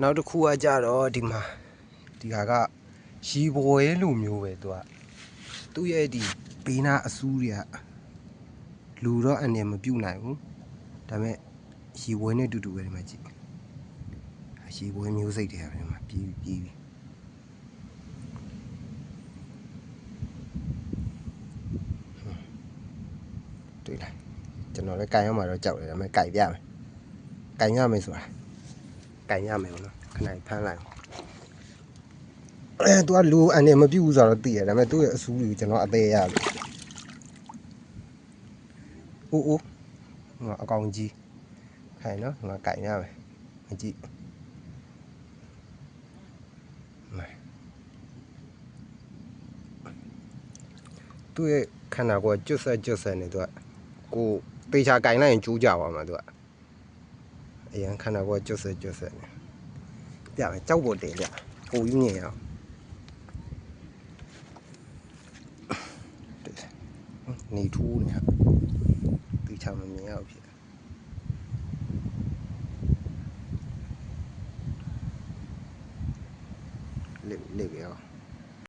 နောက်တစ်ခုကကြတော့ဒီမှာဒီဟာကရီပွဲလိုမျိုးပဲသူရဲ့ဒီဘေးနာအဆူးတွေကလူတော့အနေမပြုတ်နိုင်ဘူးဒါပေမဲ့ရီပွဲနဲ့တူတူပဲဒီမှာကြည့်ရီပွဲမျိုးစိတ်တွေဟာဒီမှာပြီးတွေ့လားကျွန်တော်လည်းကြိုင်ရမှာတော့ကြောက်တယ်ဒါပေမဲ့ကြိုင်ပြမယ်ကြိုင်ရမယ်ဆိုတာကြိုင်ရမယ်ဘောနော်ခဏဖမ်းလိုက်သူကလူအနေမပြုတ်ဘူးဆိုတော့သိရတယ်ဒါပေမဲ့သူ့ရဲ့အဆူးတွေကိုကျွန်တော်အသေးရလို့အိုးငါအကောင်ကြီးခိုင်နော်ငါကြိုင်ရမယ်မကြည့်သူ့ရဲ့ခန္ဓာကိုယ်ကျွတ်ဆက်နေသူကကိုပေချာကြိုင်လိုက်ရင်ကျူးကြပါမှာသူကအရင်ခန္ဓာကိုယ်ကျွတ်ဆက်နေပြမယ်ကြောက်ပေါ်တင်ပြပိုကြီးမြင်ရအောင်နေထူးနေပေချာမမြင်ရဘူးဖြစ်လက်ရအောင်